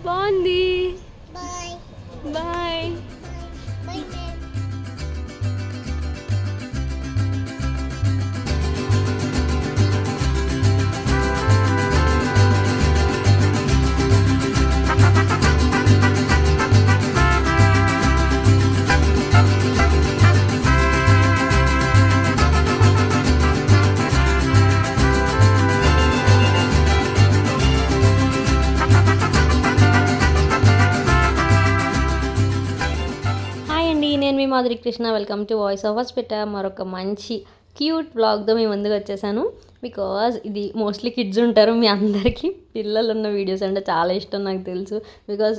బాగుంది. Bye bye. Bye ma'am. Hi అండి, నేను మీ Madhuri Krishna. Welcome to voice of hospital. మరొక మంచి క్యూట్ బ్లాగ్తో మీ ముందుకు వచ్చేసాను. బికాజ్ ఇది మోస్ట్లీ కిడ్స్ ఉంటారు, మీ అందరికీ పిల్లలు ఉన్న వీడియోస్ అంటే చాలా ఇష్టం నాకు తెలుసు. బికాజ్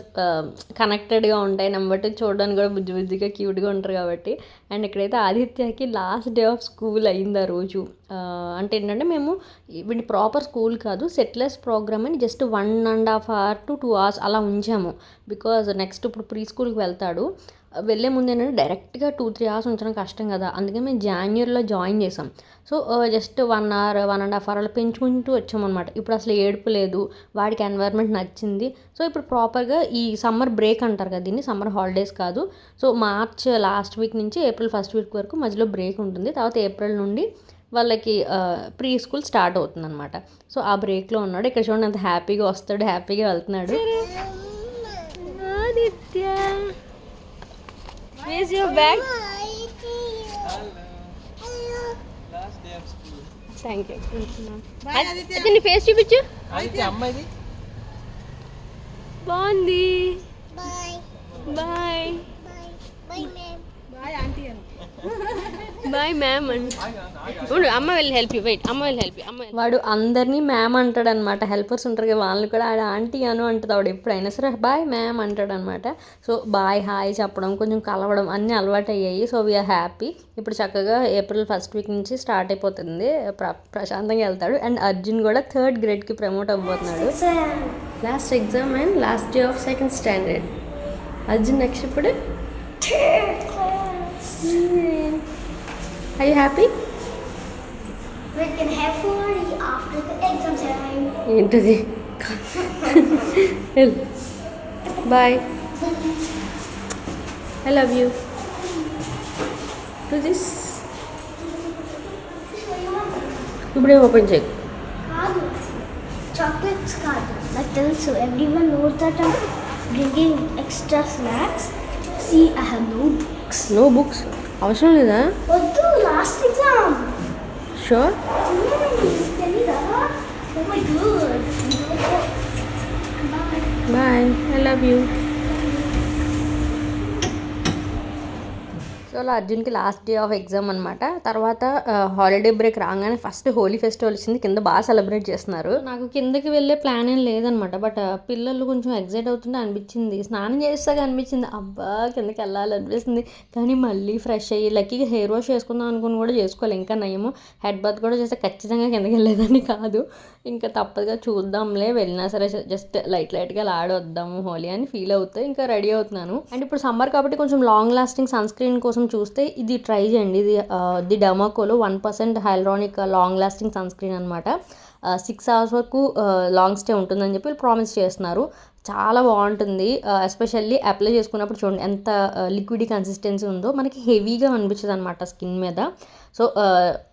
కనెక్టెడ్గా ఉంటాయి. నెంబర్ 2 చూడడానికి కూడా బుజ్జి బుజ్జిగా క్యూట్గా ఉంటారు కాబట్టి. అండ్ ఇక్కడైతే ఆదిత్యకి లాస్ట్ డే ఆఫ్ స్కూల్ అయింది ఆ రోజు. అంటే ఏంటంటే మేము వీడి ప్రాపర్ స్కూల్ కాదు, సెట్లెస్ ప్రోగ్రామ్ అని జస్ట్ 1.5 hours to 2 hours అలా ఉంచాము. బికాజ్ నెక్స్ట్ ఇప్పుడు ప్రీ స్కూల్కి వెళ్తాడు. వెళ్ళే ముందు ఏంటంటే డైరెక్ట్గా 2-3 hours ఉంచడం కష్టం కదా, అందుకే మేము జాన్యురీలో జాయిన్ చేసాం. సో జస్ట్ 1 hour 1.5 hour అలా పెంచుకుంటూ వచ్చామన్నమాట. ఇప్పుడు అసలు ఏడుపు లేదు, వాడికి ఎన్వైర్న్మెంట్ నచ్చింది. సో ఇప్పుడు ప్రాపర్గా ఈ సమ్మర్ బ్రేక్ అంటారు కదా, దీన్ని సమ్మర్ హాలిడేస్ కాదు. సో మార్చ్ లాస్ట్ వీక్ నుంచి ఏప్రిల్ ఫస్ట్ వీక్ వరకు మధ్యలో బ్రేక్ ఉంటుంది. తర్వాత ఏప్రిల్ నుండి వాళ్ళకి ప్రీ స్కూల్ స్టార్ట్ అవుతుంది అనమాట. సో ఆ బ్రేక్లో ఉన్నాడు. ఇక్కడ చూడండి అంత హ్యాపీగా వస్తాడు, హ్యాపీగా వెళ్తున్నాడు. Aditya, where's your bag? Last day of school. Thank you. అది నీ ఫేస్ చూపించు. అమ్మాయిది బాగుంది. Bye bye. Bye bye ma'am. Bye ma'am అండి. ఉండు, అమ్మ వెళ్ళి హెల్ప్ యూ. వెయిట్, అమ్మ వెళ్ళి హెల్ప్ యూ. వాడు అందరినీ మ్యామ్ అంటాడు అనమాట. హెల్పర్స్ ఉంటారు కదా, వాళ్ళని కూడా ఆడ ఆంటీ అను అంటుంది. వాడు ఎప్పుడైనా సరే బాయ్ మ్యామ్ అంటాడు అనమాట. సో బాయ్ హాయ్ చెప్పడం, కొంచెం కలవడం అన్నీ అలవాటు అయ్యాయి. So we are happy. ఇప్పుడు చక్కగా ఏప్రిల్ ఫస్ట్ వీక్ నుంచి స్టార్ట్ అయిపోతుంది. ప్రశాంతంగా వెళ్తాడు. అండ్ అర్జున్ కూడా 3rd gradeకి ప్రమోట్ అవ్వబోతున్నాడు. Last exam and last day of 2nd standard. Arjun next ఇప్పుడు. Are you happy? We can have party after the exam time. ఏంటిది? Bye. I love you. Do this. ఇప్పుడే ఓపెన్ చేయి. కాదు, చాక్లెట్స్ కాదు, నాకు తెలుసు. Everyone knows that I'm bringing extra snacks. See, I have no books. No books అవసరం లేదా? వద్దు, లాస్ట్ ఎగ్జామ్. షూర్. తెలీదా? Oh my god. Bye. Bye. I love you. So అలా అర్జున్కి లాస్ట్ డే ఆఫ్ ఎగ్జామ్ అనమాట. తర్వాత హాలిడే బ్రేక్ రాగానే first Holi festival వచ్చింది. కింద బాగా సెలబ్రేట్ చేస్తున్నారు. నాకు కిందకి వెళ్ళే ప్లాన్ ఏం లేదనమాట. బట్ పిల్లలు కొంచెం ఎగ్జైట్ అవుతుంటే అనిపించింది, స్నానం చేస్తాగా అనిపించింది, అబ్బా కిందకి వెళ్ళాలనిపిస్తుంది. కానీ మళ్ళీ ఫ్రెష్ అయ్యి లక్కీగా హెయిర్ వాష్ చేసుకుందాం అనుకుని కూడా చేసుకోవాలి. ఇంకా నయము హెడ్ బాత్ కూడా చేస్తే ఖచ్చితంగా కిందకి వెళ్ళేదాన్ని కాదు. ఇంకా తప్పదుగా చూద్దాంలే, వెళ్ళినా సరే జస్ట్ లైట్గా ఆడొద్దాము హోలీ అని ఫీల్ అవుతాయి. ఇంకా రెడీ అవుతున్నాను. అండ్ ఇప్పుడు సమ్మర్ కాబట్టి కొంచెం లాంగ్ లాస్టింగ్ సన్ స్క్రీన్ కోసం చూస్తే ఇది ట్రై చేయండి. ఇది డెర్మాకోలో 1% hyaluronic long lasting sunscreen అనమాట. 6 hours వరకు లాంగ్ స్టే ఉంటుందని చెప్పి ప్రామిస్ చేస్తున్నారు. చాలా బాగుంటుంది. ఎస్పెషల్లీ అప్లై చేసుకున్నప్పుడు చూడండి ఎంత లిక్విడ్ కన్సిస్టెన్సీ ఉందో, మనకి హెవీగా అనిపించదు అనమాట స్కిన్ మీద. సో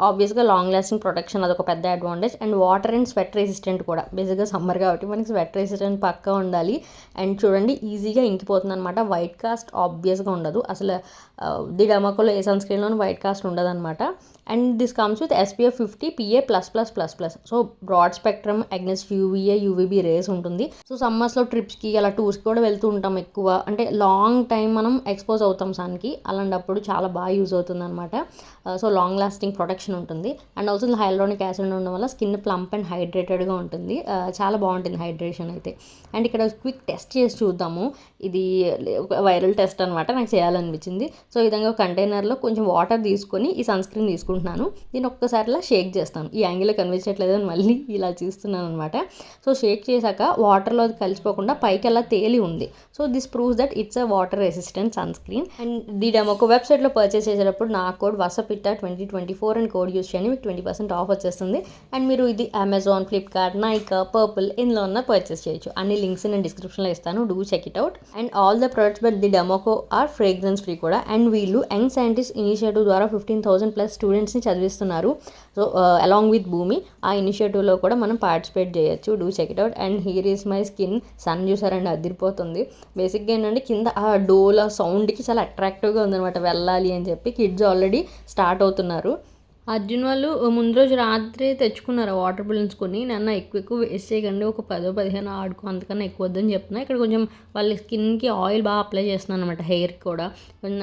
ఆబ్వియస్గా లాంగ్ లాస్టింగ్ ప్రొటెక్షన్ అదొక పెద్ద advantage. And water and sweat resistant కూడా. బేసిక్గా సమ్మర్ కాబట్టి మనకి స్వెట్ రెసిస్టెంట్ పక్కా ఉండాలి. అండ్ చూడండి ఈజీగా ఇంకిపోతుంది అనమాట. వైట్ కాస్ట్ ఆబ్వియస్గా ఉండదు అసలు. ది డెర్మాకోలో ఏ సన్ స్క్రీన్లోనూ వైట్ కాస్ట్ ఉండదు అనమాట. And this comes with SPF 50 PA++++. So broad spectrum against UVA UVB rays ఉంటుంది. సో సమ్మర్స్లో ట్రిప్స్కి అలా టూర్స్కి కూడా వెళ్తూ ఉంటాం ఎక్కువ. అంటే లాంగ్ టైం మనం ఎక్స్పోజ్ అవుతాం సన్కి. అలాంటప్పుడు చాలా బాగా యూజ్ అవుతుంది అనమాట. సో లాంగ్ లాస్టింగ్ ప్రొటెక్షన్ ఉంటుంది. అండ్ ఆల్సో హైల్రానిక్ యాసిడ్ ఉండడం వల్ల స్కిన్ ప్లంప్ అండ్ హైడ్రేటెడ్గా ఉంటుంది. చాలా బాగుంటుంది హైడ్రేషన్ అయితే. అండ్ ఇక్కడ క్విక్ టెస్ట్ చేసి చూద్దాము. ఇది వైరల్ టెస్ట్ అనమాట, నాకు చేయాలనిపించింది. సో ఈ విధంగా కంటైనర్లో కొంచెం వాటర్ తీసుకొని ఈ సన్ స్క్రీన్ తీసుకుంటున్నాను. దీన్ని ఒక్కసారిలా షేక్ చేస్తాను. ఈ యాంగిల్లో కనిపించట్లేదు అని మళ్ళీ ఇలా చూస్తున్నాను అనమాట. సో షేక్ చేశాక వాటర్లో అది కలిసిపోకుండా అవ్వకుండా పైకి అలా తేలి ఉంది. So this proves that it's a water resistant sun screen. And the Dermaco వెబ్సైట్లో పర్చేస్ చేసేటప్పుడు నా కోడ్ వసపిట్ట 2024 అని కోడ్ యూస్ చేయండి, మీకు 20% ఆఫ్ వచ్చేస్తుంది. అండ్ మీరు ఇది అమెజాన్, ఫ్లిప్కార్ట్, నైకా, పర్పుల్ ఇందులో ఉన్న పర్చేస్ చేయొచ్చు. అన్ని లింక్స్ నేను డిస్క్రిప్షన్లో ఇస్తాను, do check it out. And all the products but the Dermaco are fragrance free కూడా. అండ్ వీళ్ళు యంగ్ సైంటిస్ట్ ఇనిషియేటివ్ ద్వారా 15,000+ స్టూడెంట్స్ని చదివిస్తున్నారు. సో అలాంగ్ విత్ భూమి ఆ ఇనిషియేటివ్లో కూడా మనం పార్టిసిపేట్ చేయొచ్చు, do check it out. And here is my skin సన్ చూసారండి, అదిరిపోతుంది. బేసిక్గా ఏంటంటే కింద ఆ డోల్ ఆ సౌండ్కి చాలా అట్రాక్టివ్గా ఉందన్నమాట వెళ్ళాలి అని చెప్పి. కిడ్స్ ఆల్రెడీ స్టార్ట్ అవుతున్నారు. అర్జున్ వాళ్ళు ముందు రోజు రాత్రి తెచ్చుకున్నారు వాటర్ బలూన్స్ కొని. నన్ను ఎక్కువ వేస్ట్ చేయకండి, ఒక 10-15 ఆడుకో, అంతకన్నా ఎక్కువ వద్దని చెప్తున్నా. ఇక్కడ కొంచెం వాళ్ళ స్కిన్కి ఆయిల్ బాగా అప్లై చేస్తున్నాను అనమాట, హెయిర్కి కూడా.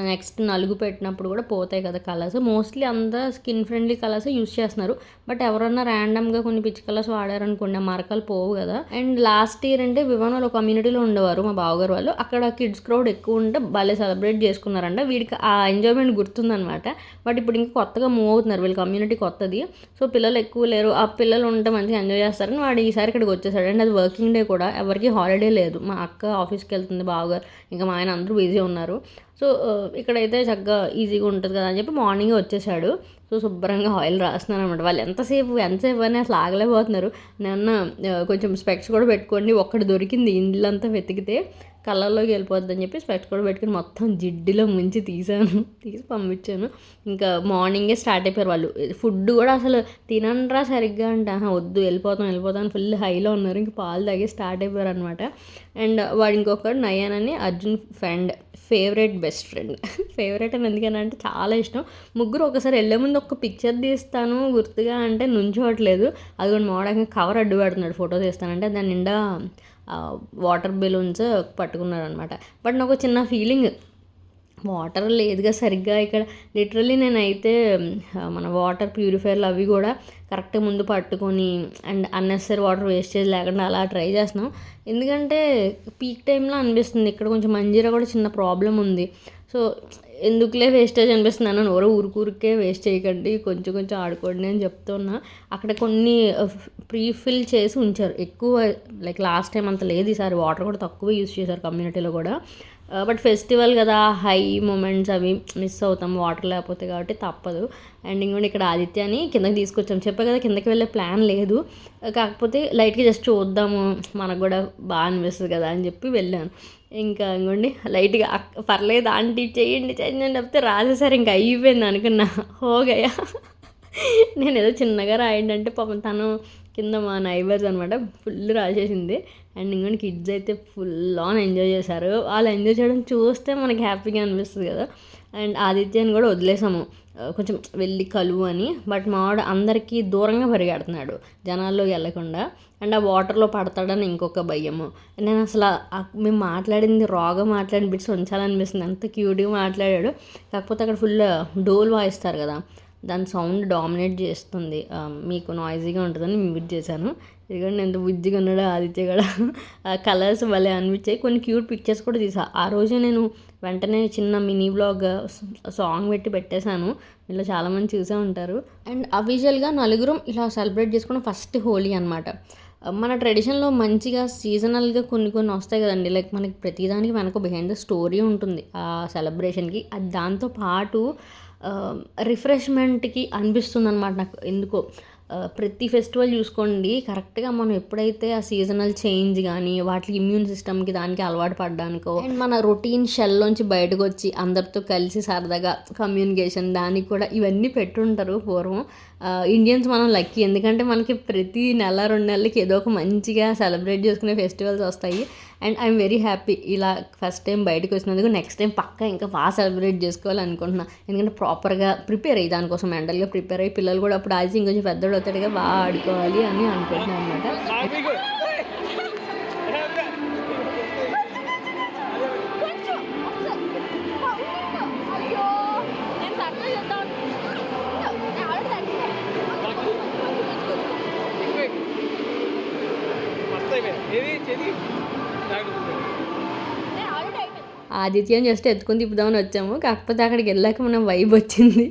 నెక్స్ట్ నలుగు పెట్టినప్పుడు కూడా పోతాయి కదా కలర్స్. మోస్ట్లీ అంతా స్కిన్ ఫ్రెండ్లీ కలర్స్ యూస్ చేస్తున్నారు. బట్ ఎవరన్నా ర్యాండమ్గా కొన్ని పిచ్చి కలర్స్ వాడారనుకోండి, ఆ మరకలు పోవు కదా. అండ్ లాస్ట్ ఇయర్ అంటే వివాన్ వాళ్ళు కమ్యూనిటీలో ఉండేవారు మా బావగారు వాళ్ళు. అక్కడ కిడ్స్ క్రౌడ్ ఎక్కువ ఉంటే భలే సెలబ్రేట్ చేసుకున్నారంట. వీడికి ఆ ఎంజాయ్మెంట్ గుర్తుందనమాట. బట్ ఇప్పుడు ఇంకా కొత్తగా మూవ్ అవుతున్నారు, కమ్యూనిటీ కొత్తది. సో పిల్లలు ఎక్కువ లేరు, ఆ పిల్లలు ఉంటే మంచిగా ఎంజాయ్ చేస్తారని వాడు ఈసారి ఇక్కడికి వచ్చేసాడు. అండ్ అది వర్కింగ్ డే కూడా, ఎవరికి హాలిడే లేదు. మా అక్క ఆఫీస్కి వెళ్తుంది బాగా, ఇంకా మా ఆయన అందరూ బిజీ ఉన్నారు. సో ఇక్కడైతే చక్కగా ఈజీగా ఉంటుంది కదా అని చెప్పి మార్నింగే వచ్చేసాడు. సో శుభ్రంగా ఆయిల్ రాస్తున్నాను అనమాట. వాళ్ళు ఎంతసేపు అని అసలు ఆగలేకపోతున్నారు. నేను కొంచెం స్పెక్స్ కూడా పెట్టుకోండి, ఒక్కటి దొరికింది ఇల్లంతా వెతికితే కలర్లోకి వెళ్ళిపోద్ది అని చెప్పి స్పెక్స్ కూడా పెట్టుకుని మొత్తం జిడ్డులో ముంచి తీసి పంపించాను. ఇంకా మార్నింగే స్టార్ట్ అయిపోయారు వాళ్ళు. ఫుడ్ కూడా అసలు తినండ్రా సరిగ్గా అంటే వద్దు వెళ్ళిపోతాం ఫుల్ హైలో ఉన్నారు. ఇంక పాలు తాగి స్టార్ట్ అయిపోయారు అనమాట. అండ్ వాడు ఇంకొకడు నయన్ అని Arjun favourite best friend. Favourite అని ఎందుకనంటే చాలా ఇష్టం. ముగ్గురు ఒకసారి వెళ్ళే ముందు ఒక పిక్చర్ తీస్తాను గుర్తుగా అంటే నుంచోవట్లేదు. అది కూడా మోడల్గా కవర్ అడ్డు పెడుతున్నాడు ఫోటో తీస్తానంటే. దాని నిండా వాటర్ బెలూన్స్ పట్టుకున్నాడు అనమాట. బట్ నాకు చిన్న ఫీలింగ్, వాటర్ లేదుగా సరిగ్గా ఇక్కడ. లిటరల్లీ నేనైతే మన వాటర్ ప్యూరిఫైర్లు అవి కూడా కరెక్ట్గా ముందు పట్టుకొని అండ్ అన్నెసరీ వాటర్ వేస్టేజ్ లేకుండా అలా ట్రై చేస్తున్నాం. ఎందుకంటే పీక్ టైంలో అనిపిస్తుంది ఇక్కడ కొంచెం మంజీరా కూడా చిన్న ప్రాబ్లం ఉంది. సో ఎందుకులే వేస్టేజ్ అనిపిస్తుంది అన్న, ఊరికే వేస్ట్ చేయకండి, కొంచెం ఆడుకోండి అని చెప్తున్నా. అక్కడ కొన్ని ప్రీఫిల్ చేసి ఉంచారు, ఎక్కువ లైక్ లాస్ట్ టైం అంత లేదు. ఈసారి వాటర్ కూడా తక్కువ యూస్ చేశారు కమ్యూనిటీలో కూడా. బట్ ఫెస్టివల్ కదా, హై మూమెంట్స్ అవి మిస్ అవుతాం వాటర్ లేకపోతే, కాబట్టి తప్పదు. అండ్ ఇంకోటి ఇక్కడ ఆదిత్య అని కిందకి తీసుకొచ్చాం. చెప్పే కదా కిందకి వెళ్ళే ప్లాన్ లేదు, కాకపోతే లైట్గా జస్ట్ చూద్దాము మనకు కూడా బాగా అనిపిస్తుంది కదా అని చెప్పి వెళ్ళాను. ఇంకా ఇంకోండి లైట్గా పర్లేదు ఆంటీ చేయండి అని చెప్తే రాసేసారు. ఇంకా అయిపోయింది అనుకున్నా, హోగయా. నేను ఏదో చిన్నగా రాయండి అంటే పాపం తను కింద మా నైబర్స్ అనమాట ఫుల్ రాసేసింది. అండ్ ఇంకోటి కిడ్స్ అయితే ఫుల్ ఆన్ ఎంజాయ్ చేశారు. వాళ్ళు ఎంజాయ్ చేయడం చూస్తే మనకి హ్యాపీగా అనిపిస్తుంది కదా. అండ్ ఆదిత్యని కూడా వదిలేసాము కొంచెం వెళ్ళి కలువు అని. బట్ మావాడు అందరికీ దూరంగా పరిగెడుతున్నాడు జనాల్లోకి వెళ్ళకుండా. అండ్ ఆ వాటర్లో పడతాడని ఇంకొక భయము. నేను అసలు మేము మాట్లాడింది రాగా మాట్లాడిన బిట్స్ ఉంచాలనిపిస్తుంది, అంత క్యూట్గా మాట్లాడాడు. కాకపోతే అక్కడ ఫుల్ డోల్ వాయిస్తారు కదా, దాని సౌండ్ డామినేట్ చేస్తుంది, మీకు నాయిజీగా ఉంటుందని మ్యూట్ చేశాను. ఎందుకంటే ఎంత బుజ్జిగా ఉన్నాడో ఆదిత్య కూడా. కలర్స్ భలే అనిపించాయి. కొన్ని క్యూట్ పిక్చర్స్ కూడా తీసా. ఆ రోజే నేను వెంటనే చిన్న మినీ బ్లాగ్ సాంగ్ పెట్టేశాను, ఇలా చాలామంది చూసే ఉంటారు. అండ్ అఫీషియల్గా నలుగురం ఇలా సెలబ్రేట్ చేసుకున్న ఫస్ట్ హోలీ అనమాట. మన ట్రెడిషన్లో మంచిగా సీజనల్గా కొన్ని వస్తాయి కదండి, లైక్ మనకి ప్రతిదానికి మనకు బిహైండ్ ద స్టోరీ ఉంటుంది ఆ సెలబ్రేషన్కి. అది దాంతోపాటు రిఫ్రెష్మెంట్కి అనిపిస్తుంది అనమాట నాకు ఎందుకో. ప్రతి ఫెస్టివల్ చూసుకోండి కరెక్ట్గా మనం ఎప్పుడైతే ఆ సీజనల్ చేంజ్ కానీ వాటికి ఇమ్యూన్ సిస్టమ్కి దానికి అలవాటు పడడానికో అండ్ మన రొటీన్ షెల్లోంచి బయటకు వచ్చి అందరితో కలిసి సరదాగా కమ్యూనికేషన్ దానికి కూడా ఇవన్నీ పెట్టుంటారు పూర్వం. ఇండియన్స్ మనం లక్కీ, ఎందుకంటే మనకి ప్రతి నెల 2 నెలలకి ఏదో ఒక మంచిగా సెలబ్రేట్ చేసుకునే ఫెస్టివల్స్ వస్తాయి. అండ్ ఐఎమ్ వెరీ హ్యాపీ ఇలా ఫస్ట్ టైం బయటకు వచ్చినందుకు. నెక్స్ట్ టైం పక్కా ఇంకా బాగా సెలబ్రేట్ చేసుకోవాలి అనుకుంటున్నా, ఎందుకంటే ప్రాపర్గా ప్రిపేర్ అయ్యి దానికోసం మెంటల్గా ప్రిపేర్ అయ్యి పిల్లలు కూడా అప్పుడు ఆచి ఇంకొంచెం పెద్దోడు అవుతాడుగా బాగా ఆడుకోవాలి అని అనుకుంటున్నాను అనమాట. ఆదిత్యం జస్ట్ ఎత్తుకొని తిప్పుదామని వచ్చాము. కాకపోతే అక్కడికి వెళ్ళాక మనం వైబ్ వచ్చింది.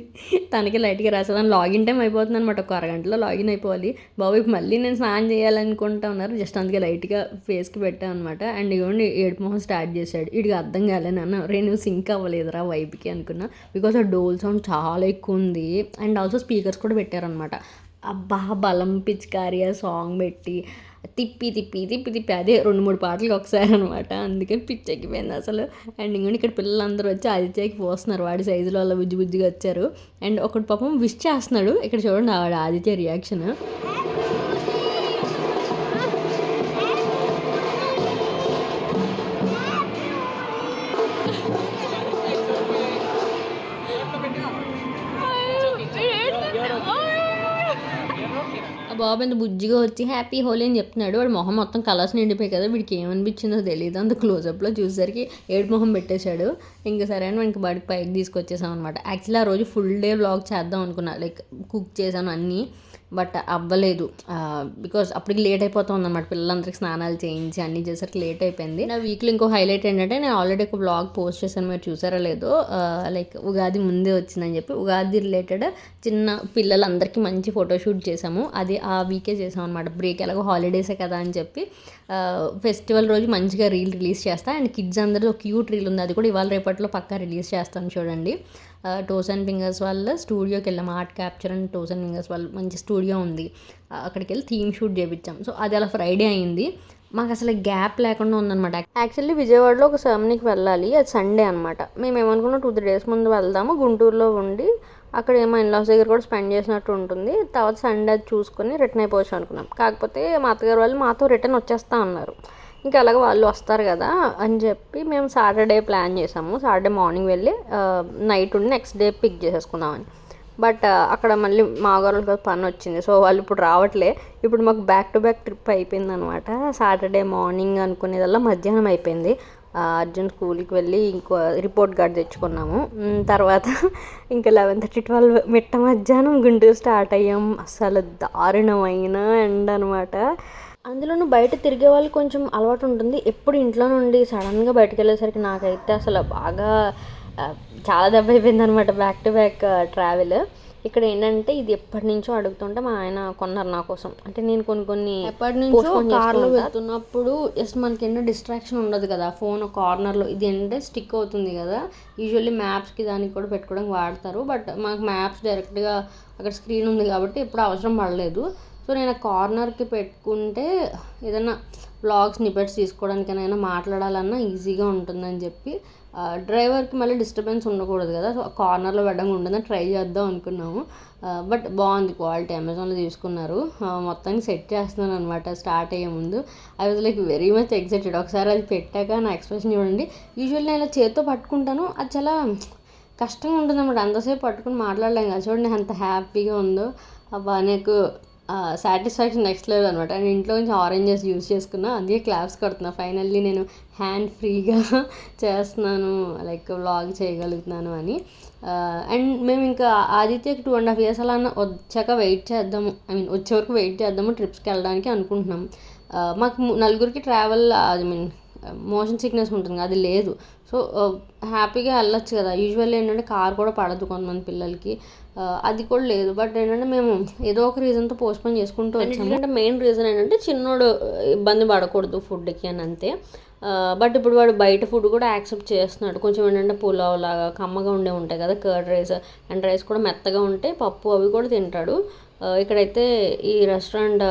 తనకి లైట్గా రాసేదాన్ని లాగిన్ టైం అయిపోతుంది అనమాట. ఒక అరగంటలో లాగిన్ అయిపోవాలి. బాబు ఇప్పుడు మళ్ళీ నేను స్నానం చేయాలనుకుంటా ఉన్నారు. జస్ట్ అందుకే లైట్గా ఫేస్కి పెట్టాను అనమాట. అండ్ ఇవ్వండి ఏడుపు మొహం స్టార్ట్ చేశాడు. వీడికి అర్థం కాలే నాన్న రే నువ్వు సింక్ అవ్వలేదురా వైబ్కి అనుకున్నా. బికాస్ ఆ డోల్ సౌండ్ చాలా ఎక్కువ ఉంది. అండ్ ఆల్సో స్పీకర్స్ కూడా పెట్టారనమాట. అబ్బా బలం పిచికారి ఆ సాంగ్ పెట్టి తిప్పి తిప్పి తిప్పి తిప్పి అదే 2-3 పాటలు ఒకసారి అనమాట. అందుకని పిచ్చెక్కిపోయింది అసలు. అండ్ ఇంకొని ఇక్కడ పిల్లలందరూ వచ్చి ఆదిత్యకి పోస్తున్నారు. వాడి సైజులో అలా బుజ్జి బుజ్జిగా వచ్చారు. అండ్ ఒకటి పాపం విష్ చేస్తున్నాడు. ఇక్కడ చూడండి వాడు ఆదిత్య రియాక్షన్. ఆ బాబు ఎంత బుజ్జిగా వచ్చి హ్యాపీ హోలీ అని చెప్తున్నాడు. వాడు మొహం మొత్తం కలర్స్ నిండిపోయి కదా, వీడికి ఏమనిపించిందో తెలియదు. అంత క్లోజప్లో చూసేసరికి ఏడు మొహం పెట్టేశాడు. ఇంకా సరే అని మనకి బడికి పైకి తీసుకొచ్చేసాం అనమాట. యాక్చువల్లీ ఆ రోజు ఫుల్ డే వ్లాగ్ చేద్దాం అనుకున్నా, లైక్ కుక్ చేశాను అన్నీ, బట్ అవ్వలేదు. బికాస్ అప్పటికి లేట్ అయిపోతుంది అన్నమాట. పిల్లలందరికీ స్నానాలు చేయించి అన్నీ చేసరికి లేట్ అయిపోయింది. నా వీక్లో ఇంకో హైలైట్ ఏంటంటే నేను ఆల్రెడీ ఒక వ్లాగ్ పోస్ట్ చేశాను, మీరు చూసారా లేదో, లైక్ ఉగాది ముందే వచ్చిందని చెప్పి ఉగాది రిలేటెడ్ చిన్న పిల్లలందరికీ మంచి ఫోటోషూట్ చేసాము. అది ఆ వీకే చేసాం అనమాట. బ్రేక్ ఎలాగో హాలిడేసే కదా అని చెప్పి ఫెస్టివల్ రోజు మంచిగా రీల్ రిలీజ్ చేస్తా. అండ్ కిడ్స్ అందరూ ఒక క్యూట్ రీల్ ఉంది, అది కూడా ఇవాళ రేపట్లో పక్కా రిలీజ్ చేస్తాను చూడండి. టోస్ అండ్ ఫింగర్స్ వాళ్ళ స్టూడియోకి వెళ్ళాం. Art capture and toes and fingers వాళ్ళు మంచి స్టూడియో ఉంది, అక్కడికి వెళ్ళి థీమ్ షూట్ చేయించాం. సో అది అలా ఫ్రైడే అయింది. మాకు అసలు గ్యాప్ లేకుండా ఉందన్నమాట. యాక్చువల్లీ విజయవాడలో ఒక సెరమనీకి వెళ్ళాలి, అది సండే అనమాట. మేము ఏమనుకున్నాం 2-3 డేస్ ముందు వెళ్దాము, గుంటూరులో ఉండి అక్కడ ఏమో ఇన్లాస్ దగ్గర కూడా స్పెండ్ చేసినట్టు ఉంటుంది, తర్వాత సండే అది చూసుకొని రిటర్న్ అయిపోవచ్చు అనుకున్నాం. కాకపోతే మా అత్తగారు వాళ్ళు మాతో రిటర్న్ వచ్చేస్తా అన్నారు. ఇంకా అలాగే వాళ్ళు వస్తారు కదా అని చెప్పి మేము సాటర్డే ప్లాన్ చేసాము. సాటర్డే మార్నింగ్ వెళ్ళి నైట్ ఉండి నెక్స్ట్ డే పిక్ చేసేసుకుందామని. బట్ అక్కడ మళ్ళీ మా గారు పని వచ్చింది, సో వాళ్ళు ఇప్పుడు రావట్లే. ఇప్పుడు మాకు బ్యాక్ టు బ్యాక్ ట్రిప్ అయిపోయింది అనమాట. సాటర్డే మార్నింగ్ అనుకునేదల్లా మధ్యాహ్నం అయిపోయింది. అర్జున్ స్కూల్కి వెళ్ళి ఇంకో రిపోర్ట్ కార్డ్ తెచ్చుకున్నాము. తర్వాత ఇంకా 11:30-12 మిట్ట మధ్యాహ్నం గుంటూరు స్టార్ట్ అయ్యాం. అసలు దారుణమైన ఎండ అనమాట. అందులోనూ బయట తిరిగే వాళ్ళు కొంచెం అలవాటు ఉంటుంది. ఎప్పుడు ఇంట్లో నుండి సడన్గా బయటకు వెళ్ళేసరికి నాకైతే అసలు బాగా చాలా దెబ్బ అయిపోయింది అనమాట. Back to back travel. ఇక్కడ ఏంటంటే ఇది ఎప్పటి నుంచో అడుగుతుంటే మా ఆయన కొన్నారు నా కోసం. అంటే నేను కొన్ని ఎప్పటి నుంచో కార్లో వెళ్తున్నప్పుడు జస్ట్ మనకి ఏంటో డిస్ట్రాక్షన్ ఉండదు కదా, ఫోన్ కార్నర్లో ఇది ఏంటంటే స్టిక్ అవుతుంది కదా. యూజువల్లీ మ్యాప్స్కి దానికి కూడా పెట్టుకోవడానికి వాడతారు, బట్ మాకు మ్యాప్స్ డైరెక్ట్గా అక్కడ స్క్రీన్ ఉంది కాబట్టి ఎప్పుడు అవసరం పడలేదు. సో నేను కార్నర్కి పెట్టుకుంటే ఏదైనా వ్లాగ్స్ స్నిపెట్స్ తీసుకోవడానికైనా మాట్లాడాలన్నా ఈజీగా ఉంటుందని చెప్పి, డ్రైవర్కి మళ్ళీ డిస్టర్బెన్స్ ఉండకూడదు కదా, సో కార్నర్లో పెట్టడం ఉంటుందని ట్రై చేద్దాం అనుకున్నాము. బట్ బాగుంది క్వాలిటీ, అమెజాన్లో తీసుకున్నారు. మొత్తానికి సెట్ చేస్తున్నాను అనమాట. స్టార్ట్ అయ్యే ముందు I was like very much excited. ఒకసారి అది పెట్టాక నా ఎక్స్ప్రెషన్ చూడండి. యూజువల్లీ నేను ఇలా చేత్తో పట్టుకుంటాను, అది చాలా కష్టంగా ఉంటుంది అన్నమాట. అంతసేపు పట్టుకుని మాట్లాడలేం కదా. చూడండి ఎంత హ్యాపీగా ఉందో. అబ్బా నాకు సాటిస్ఫాక్షన్ నెక్స్ట్ లెవెల్ అనమాట. అండ్ ఇంట్లో నుంచి ఆరెంజెస్ యూస్ చేసుకున్నా, అందుకే క్లాప్స్ కొడుతున్నా. ఫైనల్లీ నేను హ్యాండ్ ఫ్రీగా చేస్తున్నాను, లైక్ వ్లాగ్ చేయగలుగుతున్నాను అని. అండ్ మేము ఇంకా ఆదిత్యకి 2.5 years అలా వచ్చాక వెయిట్ చేద్దాము, వచ్చే వరకు వెయిట్ చేద్దాము ట్రిప్స్కి వెళ్ళడానికి అనుకుంటున్నాం. మాకు 4 ట్రావెల్ మోషన్ సిక్నెస్ ఉంటుంది, అది లేదు. సో హ్యాపీగా వెళ్ళొచ్చు కదా. యూజువల్లీ ఏంటంటే కార్ కూడా పడదు కొంతమంది పిల్లలకి, అది కూడా లేదు. బట్ ఏంటంటే మేము ఏదో ఒక రీజన్తో పోస్ట్పోన్ చేసుకుంటూ వచ్చాము. ఎందుకంటే మెయిన్ రీజన్ ఏంటంటే చిన్నోడు ఇబ్బంది పడకూడదు ఫుడ్కి అని అంతే. బట్ ఇప్పుడు వాడు బయట ఫుడ్ కూడా యాక్సెప్ట్ చేస్తున్నాడు. కొంచెం ఏంటంటే పులావ్ లాగా కమ్మగా ఉంటాయి కదా, కర్డ్ రైస్ అండ్ రైస్ కూడా మెత్తగా ఉంటాయి, పప్పు అవి కూడా తింటాడు. ఇక్కడైతే ఈ రెస్టారెంట్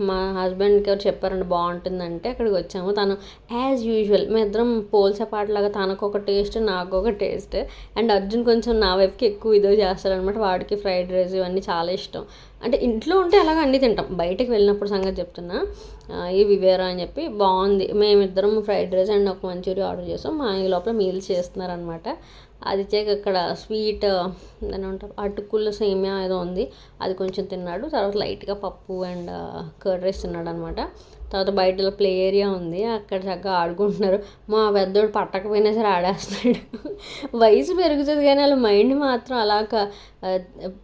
మా హస్బెండ్కి ఎవరు చెప్పారండి బాగుంటుందంటే అక్కడికి వచ్చాము. తను యాజ్ యూజువల్ మేము ఇద్దరం పోల్చేపాటలాగా తనకు ఒక టేస్ట్ నాకు ఒక టేస్ట్. అండ్ అర్జున్ కొంచెం నా వైపుకి ఎక్కువ ఇదో చేస్తాడనమాట. వాడికి ఫ్రైడ్ రైస్ ఇవన్నీ చాలా ఇష్టం. అంటే ఇంట్లో ఉంటే అలాగ అన్నీ తింటాం, బయటకు వెళ్ళినప్పుడు సంగతి చెప్తున్నా. ఈ వివేరా అని చెప్పి బాగుంది. మేమిద్దరం ఫ్రైడ్ రైస్ అండ్ ఒక మంచూరియా ఆర్డర్ చేసాం. మా ఈ లోపల మీల్స్ చేస్తున్నారనమాట. అది చేక అక్కడ స్వీట్ దాని ఉంటారు అటుకుల సేమియా ఏదో ఉంది, అది కొంచెం తిన్నాడు. తర్వాత లైట్గా పప్పు అండ్ కర్డ్ రైస్ తిన్నాడు అనమాట. తర్వాత బయట ప్లే ఏరియా ఉంది, అక్కడ చక్కగా ఆడుకుంటున్నారు. మా పెద్దోడు పట్టకపోయినా సరే ఆడేస్తున్నాడు. వయసు పెరుగుతుంది కానీ వాళ్ళ మైండ్ మాత్రం అలాగా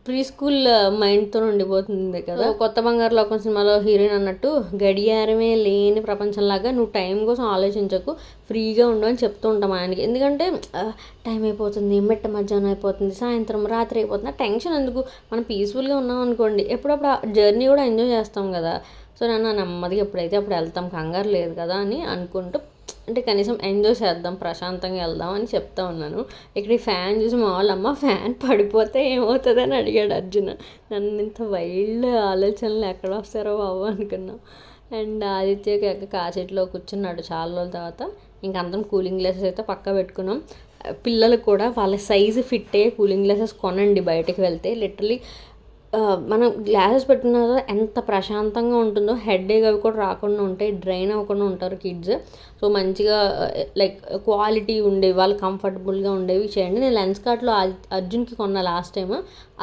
ప్రీ స్కూల్ మైండ్తో ఉండిపోతుంది కదా. కొత్త బంగారు లోకం సినిమాలో హీరోయిన్ అన్నట్టు గడియారమే లేని ప్రపంచంలాగా నువ్వు టైం కోసం ఆలోచించకు, ఫ్రీగా ఉండు అని చెప్తూ ఉంటాం ఆయనకి. ఎందుకంటే టైం అయిపోతుంది, మిట్ట మధ్యాహ్నం అయిపోతుంది, సాయంత్రం రాత్రి అయిపోతుంది, ఆ టెన్షన్ ఎందుకు, మనం పీస్ఫుల్గా ఉన్నాం అనుకోండి ఎప్పుడప్పుడు ఆ జర్నీ కూడా ఎంజాయ్ చేస్తాం కదా. సో నేను నెమ్మదిగా ఎప్పుడైతే అప్పుడు వెళ్తాం, కంగారు లేదు కదా అని అనుకుంటూ, అంటే కనీసం ఎంజాయ్ చేద్దాం, ప్రశాంతంగా వెళ్దాం అని చెప్తా ఉన్నాను. ఇక్కడ ఈ ఫ్యాన్ చూసి మా వాళ్ళమ్మ ఫ్యాన్ పడిపోతే ఏమవుతుంది అని అడిగాడు అర్జున్. నన్ను ఇంత వైల్డ్ ఆలోచనలు ఎక్కడ వస్తారో బాబు అనుకున్నాం. అండ్ ఆదిత్యకి కాసేట్లో కూర్చున్నాడు చాలా రోజుల తర్వాత. ఇంకంతం కూలింగ్ గ్లాసెస్ అయితే పక్కా పెట్టుకున్నాం. పిల్లలు కూడా వాళ్ళ సైజు ఫిట్ అయ్యే కూలింగ్ గ్లాసెస్ కొనండి బయటకు వెళ్తే. లిటరలీ మనం గ్లాసెస్ పెట్టుకున్న ఎంత ప్రశాంతంగా ఉంటుందో, హెడేక్ అవి కూడా రాకుండా ఉంటాయి, డ్రైన్ అవ్వకుండా ఉంటారు కిడ్స్. సో మంచిగా లైక్ క్వాలిటీ ఉండేవి, వాళ్ళు కంఫర్టబుల్గా ఉండేవి చేయండి. నేను లెన్స్ కార్ట్లో అర్జున్కి కొన్న లాస్ట్ టైం.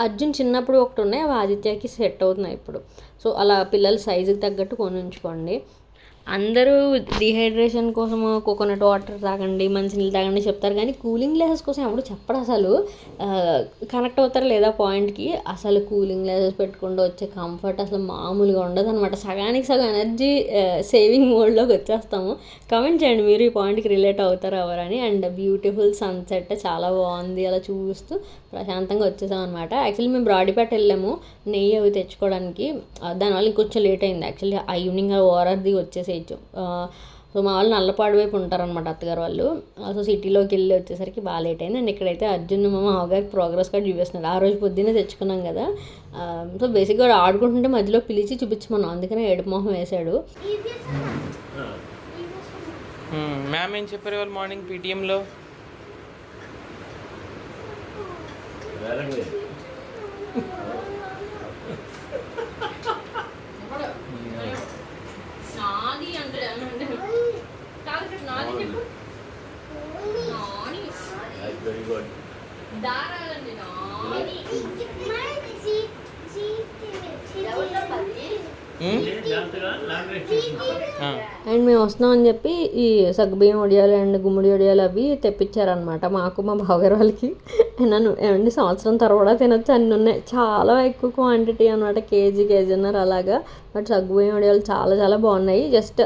అర్జున్ చిన్నప్పుడు ఒకటి ఉన్నాయి, అవి ఆదిత్యకి సెట్ అవుతున్నాయి ఇప్పుడు. సో అలా పిల్లల సైజుకి తగ్గట్టు కొని ఉంచుకోండి. అందరూ డిహైడ్రేషన్ కోసము కోకోనట్ వాటర్ తాగండి, మంచినీళ్ళు తాగండి చెప్తారు, కానీ కూలింగ్ గ్లాసెస్ కోసం ఎవరు చెప్పరు. అసలు కనెక్ట్ అవుతారు లేదా పాయింట్కి. అసలు కూలింగ్ గ్లాసెస్ పెట్టుకుంటూ వచ్చే కంఫర్ట్ అసలు మామూలుగా ఉండదు అనమాట. సగానికి సగం ఎనర్జీ సేవింగ్ మోడ్లోకి వచ్చేస్తాము. కమెంట్ చేయండి మీరు ఈ పాయింట్కి రిలేట్ అవుతారు ఎవరని. అండ్ బ్యూటిఫుల్ సన్సెట్ చాలా బాగుంది, అలా చూస్తూ ప్రశాంతంగా వచ్చేసాం అనమాట. యాక్చువల్లీ మేము బ్రాడీపేట వెళ్ళాము నెయ్యి అవి తెచ్చుకోవడానికి, దానివల్ల ఇంకొంచెం లేట్ అయింది. యాక్చువల్లీ ఆ ఈవినింగ్ ఓఆర్ఆర్ది వచ్చేసేయచ్చు. సో మా వాళ్ళు నల్లపాడు వైపు ఉంటారనమాట అత్తగారు వాళ్ళు. సో సిటీలోకి వెళ్ళి వచ్చేసరికి బాగా లేట్ అయింది. అండ్ ఇక్కడైతే అర్జున్ మా మామగారికి ప్రోగ్రెస్ కార్డ్ చూపిస్తున్నాడు. ఆ రోజు పొద్దున్నే తెచ్చుకున్నాం కదా. సో బేసిక్గా ఆడుకుంటుంటే మధ్యలో పిలిచి చూపించమన్నాం, అందుకనే ఏడుపు మొహం వేశాడు. మ్యామ్ ఏం చెప్పారు వాళ్ళు మార్నింగ్ పీటీఎంలో? అండ్ మేము వస్తున్నామని చెప్పి ఈ సగ్గుబియ్యం వడియాలు అండ్ గుమ్మడి వడియాలు అవి తెప్పించారనమాట మాకు మా బావగారు వాళ్ళకి. నన్ను ఏమండి సంవత్సరం తర్వాత తినొచ్చు అన్నీ ఉన్నాయి, చాలా ఎక్కువ క్వాంటిటీ అనమాట, కేజీన్నర అలాగా. బట్ సగ్గుబియ్యం వడియాలు చాలా చాలా బాగున్నాయి. జస్ట్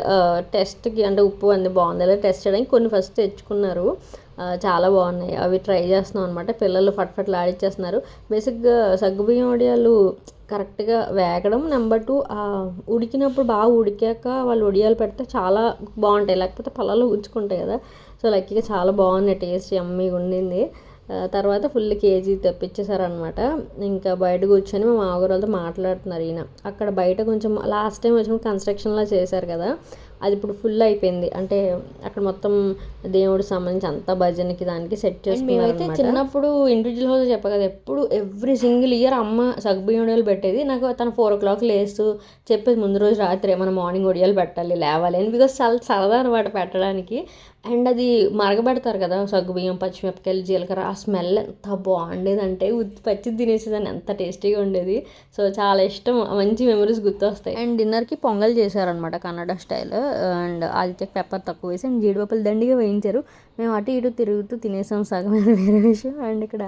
టెస్ట్కి అంటే ఉప్పు అన్నీ బాగుంది అలా టెస్ట్ చేయడానికి కొన్ని ఫస్ట్ తెచ్చుకున్నారు, చాలా బాగున్నాయి. అవి ట్రై చేస్తున్నాం అనమాట. పిల్లలు ఫట్ఫట్లు ఆడిచ్చేస్తున్నారు. బేసిక్గా సగ్గుబియ్యం వడియాలు కరెక్ట్గా వేగడం, నెంబర్ 2 ఉడికినప్పుడు బాగా ఉడికాక వాళ్ళు వడియాలు పెడితే చాలా బాగుంటాయి, లేకపోతే పళ్ళలో ఉచ్చుకుంటాయి కదా. సో లక్కీగా చాలా బాగున్నాయి, టేస్ట్ యమ్మీగా ఉండింది. తర్వాత ఫుల్ కేజీ తెప్పించేశారనమాట. ఇంకా బయట కూర్చొని మా మామగారు వాళ్ళతో మాట్లాడుతున్నారు. ఈయన అక్కడ బయట కొంచెం లాస్ట్ టైం వచ్చిన కన్స్ట్రక్షన్లా చేశారు కదా, అది ఇప్పుడు ఫుల్ అయిపోయింది. అంటే అక్కడ మొత్తం దేవుడికి సంబంధించి అంతా భజనకి దానికి సెట్ చేసుకున్నారు. మేమైతే చిన్నప్పుడు ఇండివిజువల్ హౌస్ చెప్పా కదా, ఎప్పుడు ఎవ్రీ సింగిల్ ఇయర్ అమ్మ సగ్గుబియ్యం వడియాలు పెట్టేది. నాకు తను 4 o'clock లేస్తూ చెప్పేది ముందు రోజు రాత్రి మనం మార్నింగ్ వడియాలు పెట్టాలి లేవాలి అని, బికాస్ చాలా సరదా అనమాట పెట్టడానికి. అండ్ అది మరగబెడతారు కదా సగ్గుబియ్యం, పచ్చిమిరపకాయలు, జీలకర్ర, ఆ స్మెల్ ఎంత బాగుండేదంటే పచ్చి తినేసేదాన్ని, ఎంత టేస్టీగా ఉండేది. సో చాలా ఇష్టం, మంచి మెమరీస్ గుర్తొస్తాయి. అండ్ డిన్నర్కి పొంగల్ చేశారనమాట కన్నడ స్టైల్. అండ్ ఆదిత్యకి పెప్పర్ తక్కువ వేసి అండ్ జీడిపప్పులు దండిగా వేయించారు. మేము అటు ఇటు తిరుగుతూ తినేసాం, సగమైన వేరే విషయం. అండ్ ఇక్కడ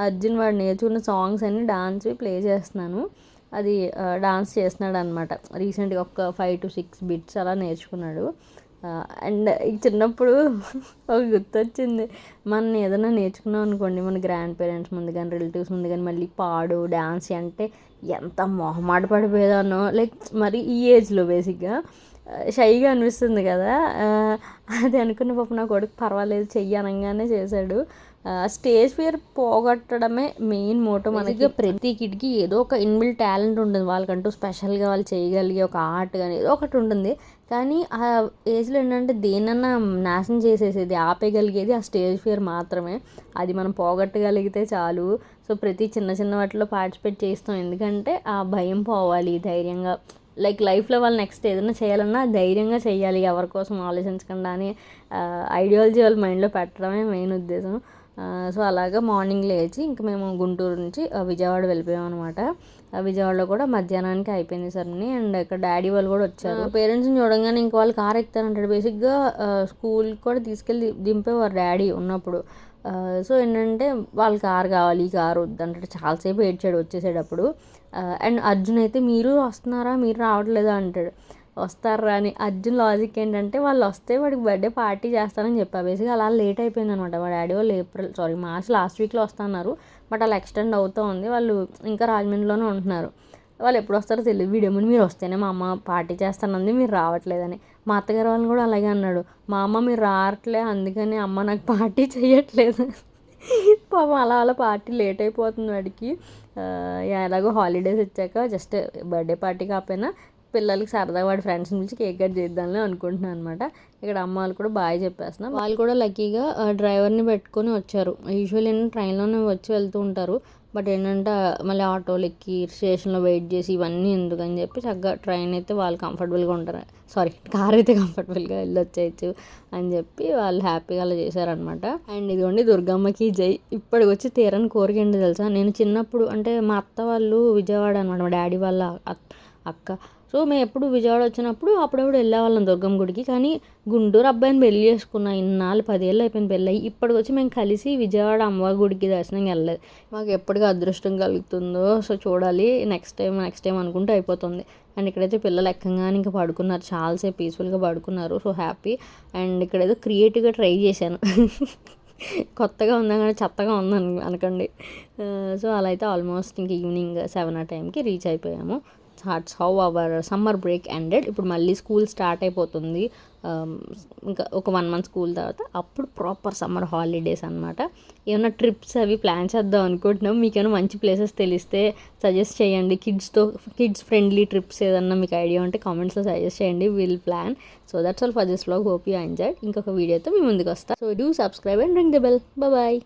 అర్జున్ వాడు నేర్చుకున్న సాంగ్స్ అన్ని డాన్స్ ప్లే చేస్తున్నాను, అది డాన్స్ చేస్తున్నాడు అనమాట. రీసెంట్గా ఒక 5 to 6 బిట్స్ అలా నేర్చుకున్నాడు. అండ్ చిన్నప్పుడు ఒక గుర్తొచ్చింది, మనం ఏదైనా నేర్చుకున్నాం అనుకోండి, మన గ్రాండ్ పేరెంట్స్ ముందు కానీ రిలేటివ్స్ ముందు కానీ మళ్ళీ పాడు డాన్స్ అంటే ఎంత మొహమాట పడిపోయేదానో. లైక్ మరి ఈ ఏజ్లో బేసిక్గా షైగా అనిపిస్తుంది కదా. అది అనుకున్న పాప నా కొడుకు పర్వాలేదు చెయ్యి అనగానే చేశాడు. స్టేజ్ ఫియర్ పోగొట్టడమే మెయిన్ మోటో. మనకి ప్రతి కిడ్కి ఏదో ఒక ఇన్బిల్ట్ టాలెంట్ ఉంటుంది, వాళ్ళకంటూ స్పెషల్గా వాళ్ళు చేయగలిగే ఒక ఆర్ట్ కానీ ఏదో ఒకటి ఉంటుంది. కానీ ఆ ఏజ్లో ఏంటంటే దేనన్నా నాశనం చేసేసేది, ఆపేయగలిగేది ఆ స్టేజ్ ఫియర్ మాత్రమే. అది మనం పోగొట్టగలిగితే చాలు. సో ప్రతి చిన్న చిన్న వాటిలో పార్టిసిపేట్ చేస్తాం, ఎందుకంటే ఆ భయం పోవాలి. ధైర్యంగా లైక్ లైఫ్లో వాళ్ళు నెక్స్ట్ ఏదైనా చేయాలన్నా ధైర్యంగా చేయాలి, ఎవరి కోసం ఆలోచించకుండా అని ఐడియాలజీ వాళ్ళ మైండ్లో పెట్టడమే మెయిన్ ఉద్దేశం. సో అలాగా మార్నింగ్ లేచి ఇంక మేము గుంటూరు నుంచి విజయవాడ వెళ్ళిపోయాం అనమాట. విజయవాడలో కూడా మధ్యాహ్నానికి అయిపోయింది సర్ని. అండ్ ఇక్కడ డాడీ వాళ్ళు కూడా వచ్చారు. పేరెంట్స్ని చూడంగానే ఇంక వాళ్ళు కార్ ఎక్కుతారంటాడు. బేసిక్గా స్కూల్కి కూడా తీసుకెళ్ళి దింపేవారు డాడీ ఉన్నప్పుడు. సో ఏంటంటే వాళ్ళకి కారు కావాలి, ఈ కారు వద్దంటే చాలాసేపు ఏడ్చాడు వచ్చేసేటప్పుడు. అండ్ అర్జున్ అయితే మీరు వస్తున్నారా, మీరు రావట్లేదా అంటాడు. వస్తారా అని. అర్జున్ లాజిక్ ఏంటంటే వాళ్ళు వస్తే వాడికి బర్త్డే పార్టీ చేస్తానని చెప్పా. బేసిక్గా అలా లేట్ అయిపోయింది అనమాట. మా డాడీ వాళ్ళు మార్చ్ లాస్ట్ వీక్లో వస్తున్నారు, బట్ అలా ఎక్స్టెండ్ అవుతూ ఉంది. వాళ్ళు ఇంకా రాజమండ్రిలోనే ఉంటున్నారు. వాళ్ళు ఎప్పుడు వస్తారో తెలియదు. వీడేమని మీరు వస్తేనే మా అమ్మ పార్టీ చేస్తానంది, మీరు రావట్లేదని. మా అత్తగారు వాళ్ళని కూడా అలాగే అన్నాడు. మా అమ్మ మీరు రావట్లే, అందుకని అమ్మ నాకు పార్టీ చేయట్లేదు. పాపం అలా పార్టీ లేట్ అయిపోతుంది వాడికి. ఎలాగో హాలిడేస్ ఇచ్చాక జస్ట్ బర్త్డే పార్టీ కాకపోయినా పిల్లలకి సరదాగా వాడి ఫ్రెండ్స్ని పిలిచి కేక్ కట్ చేద్దామని అనుకుంటున్నాను అనమాట. ఇక్కడ అమ్మ వాళ్ళు కూడా బాగా చెప్పేస్తున్నాం. వాళ్ళు కూడా లక్కీగా డ్రైవర్ని పెట్టుకొని వచ్చారు. యూజువల్లీ ఏంటంటే ట్రైన్లోనే వచ్చి వెళ్తూ ఉంటారు. బట్ ఏంటంటే మళ్ళీ ఆటోలు ఎక్కి స్టేషన్లో వెయిట్ చేసి ఇవన్నీ ఎందుకని చెప్పి చక్కగా ట్రైన్ అయితే వాళ్ళు కంఫర్టబుల్గా ఉంటారు, కార్ అయితే కంఫర్టబుల్గా వెళ్ళొచ్చేయచ్చు అని చెప్పి వాళ్ళు హ్యాపీగా అలా చేశారనమాట. అండ్ ఇదిగోండి దుర్గమ్మకి జై. ఇప్పటికి వచ్చి తీరని కోరిక ఏంటి తెలుసా, నేను చిన్నప్పుడు అంటే మా అత్త వాళ్ళు విజయవాడ అనమాట, మా డాడీ వాళ్ళ అక్క. సో మేము ఎప్పుడు విజయవాడ వచ్చినప్పుడు అప్పుడప్పుడు వెళ్ళేవాళ్ళం దుర్గమ్మ గుడికి. కానీ గుంటూరు అబ్బాయిని పెళ్లి చేసుకున్న ఇన్నాళ్ళు 10 ఏళ్ళు అయిపోయింది పెళ్ళి అయ్యి. ఇప్పటికి వచ్చి మేము కలిసి విజయవాడ అమ్మవారి గుడికి దర్శనంకి వెళ్ళలేదు. మాకు ఎప్పటికీ అదృష్టం కలుగుతుందో సో చూడాలి. నెక్స్ట్ టైం అనుకుంటూ అయిపోతుంది. అండ్ ఇక్కడైతే పిల్లలు ఎక్కంగానే ఇంకా పడుకున్నారు, చాలాసేపు పీస్ఫుల్గా పడుకున్నారు. So happy. అండ్ ఇక్కడ ఏదో క్రియేటివ్గా ట్రై చేశాను. కొత్తగా ఉందా కానీ చెత్తగా ఉంది అనకండి. సో అలా అయితే ఆల్మోస్ట్ ఇంక ఈవినింగ్ 7 ఆ టైంకి రీచ్ అయిపోయాము. That's how our summer break ended. ఇప్పుడు మళ్ళీ స్కూల్ స్టార్ట్ అయిపోతుంది. ఇంకా ఒక 1 month స్కూల్ తర్వాత అప్పుడు ప్రాపర్ సమ్మర్ హాలిడేస్ అనమాట. ఏమైనా ట్రిప్స్ అవి ప్లాన్ చేద్దాం అనుకుంటున్నాం. మీకేమైనా మంచి ప్లేసెస్ తెలిస్తే సజెస్ట్ చేయండి. కిడ్స్ ఫ్రెండ్లీ ట్రిప్స్ ఏదన్నా మీకు ఐడియా ఉంటే కామెంట్స్లో సజెస్ట్ చేయండి. Will plan. So that's all for this vlog. Hope you enjoy. ఇంకొక వీడియోతో మీ ముందుకు వస్తా. So do subscribe and ring the bell. Bye.